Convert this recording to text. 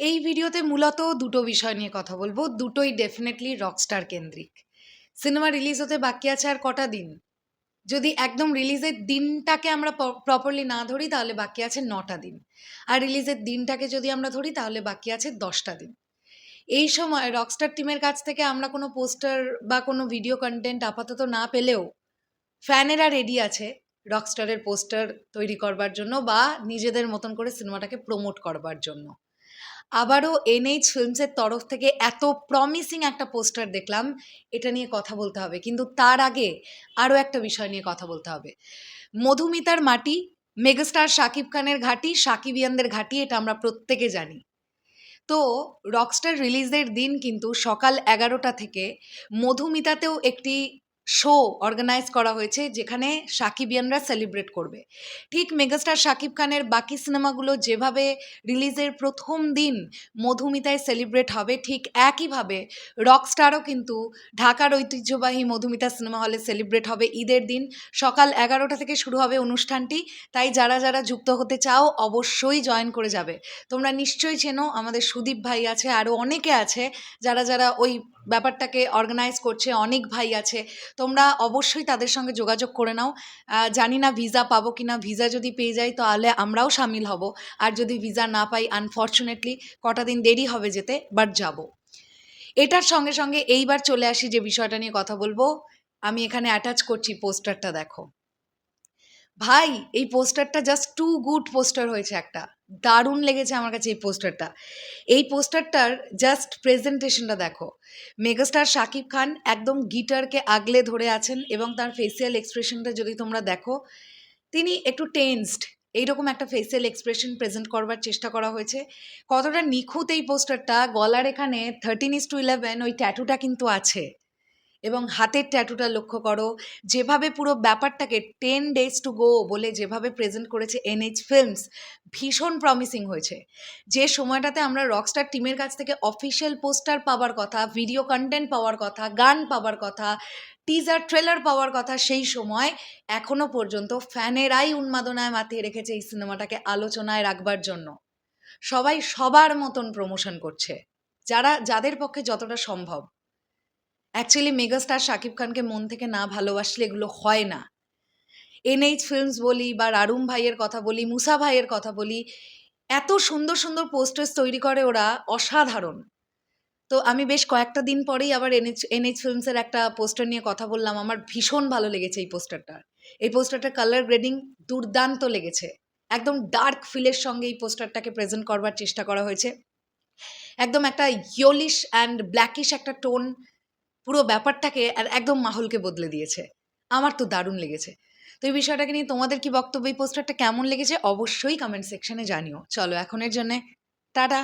এই ভিডিওতে মূলত দুটো বিষয় নিয়ে কথা বলবো, দুটোই ডেফিনেটলি রকস্টার কেন্দ্রিক। সিনেমা রিলিজ হতে বাকি আছে আর কটা দিন? যদি একদম রিলিজের দিনটাকে আমরা প্রপারলি না ধরি তাহলে বাকি আছে 9টা দিন, আর রিলিজের দিনটাকে যদি আমরা ধরি তাহলে বাকি আছে 10টা দিন। এই সময় রকস্টার টিমের কাছ থেকে আমরা কোনো পোস্টার বা কোনো ভিডিও কন্টেন্ট আপাতত না পেলেও ফ্যানেরা রেডি আছে রকস্টারের পোস্টার তৈরি করবার জন্য বা নিজেদের মতন করে সিনেমাটাকে প্রমোট করবার জন্য। আবারও এনএইচ ফিল্মসের তরফ থেকে এত প্রমিসিং একটা পোস্টার দেখলাম, এটা নিয়ে কথা বলতে হবে। কিন্তু তার আগে আরও একটা বিষয় নিয়ে কথা বলতে হবে। মধুমিতার মাটি, মেগাস্টার শাকিব খানের ঘাঁটি, সাকিবিয়ানদের ঘাঁটি, এটা আমরা প্রত্যেকে জানি। তো রকস্টার রিলিজের দিন কিন্তু সকাল 11টা থেকে মধুমিতাতেও একটি শো অর্গানাইজ করা হয়েছে, যেখানে সাকিবিয়ানরা সেলিব্রেট করবে। ঠিক মেগাস্টার শাকিব খানের বাকি সিনেমাগুলো যেভাবে রিলিজের প্রথম দিন মধুমিতায় সেলিব্রেট হবে, ঠিক একইভাবে রকস্টারও কিন্তু ঢাকার ঐতিহ্যবাহী মধুমিতা সিনেমা হলে সেলিব্রেট হবে ঈদের দিন। সকাল 11টা থেকে শুরু হবে অনুষ্ঠানটি। তাই যারা যারা যুক্ত হতে চাও অবশ্যই জয়েন করে যাবে। তোমরা নিশ্চয়ই চেনো, আমাদের সুদীপ ভাই আছে, আরও অনেকে আছে যারা যারা ওই ব্যাপারটাকে অর্গানাইজ করছে, অনেক ভাই আছে। তোমরা অবশ্যই তাদের সঙ্গে যোগাযোগ করে নাও। জানি না ভিসা পাবো কি না, ভিসা যদি পেয়ে যাই তাহলে আমরাও সামিল হব, আর যদি ভিসা না পাই আনফর্চুনেটলি কটা দিন দেরি হবে যেতে, বাট যাব। এটার সঙ্গে সঙ্গে এইবার চলে আসি যে বিষয়টা নিয়ে কথা বলবো। আমি এখানে অ্যাটাচ করছি পোস্টারটা, দেখো ভাই, এই পোস্টারটা জাস্ট টু গুড পোস্টার হয়েছে একটা। দারুণ লেগেছে আমার কাছে এই পোস্টারটা। এই পোস্টারটার জাস্ট প্রেজেন্টেশনটা দেখো। মেগাস্টার শাকিব খান একদম গিটারকে আগলে ধরে আছেন এবং তার ফেসিয়াল এক্সপ্রেশনটা যদি তোমরা দেখো, তিনি একটু টেন্সড, এইরকম একটা ফেসিয়াল এক্সপ্রেশন প্রেজেন্ট করবার চেষ্টা করা হয়েছে। কতটা নিখুঁত এই পোস্টারটা! গলার এখানে 13:11 ওই ট্যাটুটা কিন্তু আছে, এবং হাতের ট্যাটুটা লক্ষ্য করো। যেভাবে পুরো ব্যাপারটাকে 10 days to go বলে যেভাবে প্রেজেন্ট করেছে এনএইচ ফিল্মস, ভীষণ প্রমিসিং হয়েছে। যে সময়টাতে আমরা রকস্টার টিমের কাছ থেকে অফিসিয়াল পোস্টার পাওয়ার কথা, ভিডিও কন্টেন্ট পাওয়ার কথা, গান পাওয়ার কথা, টিজার ট্রেলার পাওয়ার কথা, সেই সময় এখনো পর্যন্ত ফ্যানেরাই উন্মাদনায় মাতিয়ে রেখেছে এই সিনেমাটাকে আলোচনায় রাখবার জন্য। সবাই সবার মতন প্রমোশন করছে, যাদের পক্ষে যতটা সম্ভব। অ্যাকচুয়ালি মেগাস্টার শাকিব খানকে মন থেকে না ভালোবাসলে এগুলো হয় না। এনএইচ ফিল্মস বলি বা রারুম ভাইয়ের কথা বলি, মুসা ভাইয়ের কথা বলি, এত সুন্দর সুন্দর পোস্টার্স তৈরি করে ওরা, অসাধারণ। তো আমি বেশ কয়েকটা দিন পরেই আবার এনএইচ ফিল্মসের একটা পোস্টার নিয়ে কথা বললাম। আমার ভীষণ ভালো লেগেছে এই পোস্টারটা। এই পোস্টারটার কালার গ্রেডিং দুর্দান্ত লেগেছে। একদম ডার্ক ফিলের সঙ্গে এই পোস্টারটাকে প্রেজেন্ট করবার চেষ্টা করা হয়েছে। একদম একটা ইয়েলিশ অ্যান্ড ব্ল্যাকিশ একটা টোন পুরো ব্যাপারটাকে আর একদম মাহলকে বদলে দিয়েছে। আমার তো দারুণ লেগেছে। তো এই বিষয়টাকে নিয়ে তোমাদের কি বক্তব্য? এই পোস্টারটা কেমন লেগেছে অবশ্যই কমেন্ট সেকশনে জানিও। চলো এখনের জন্যে টাটা।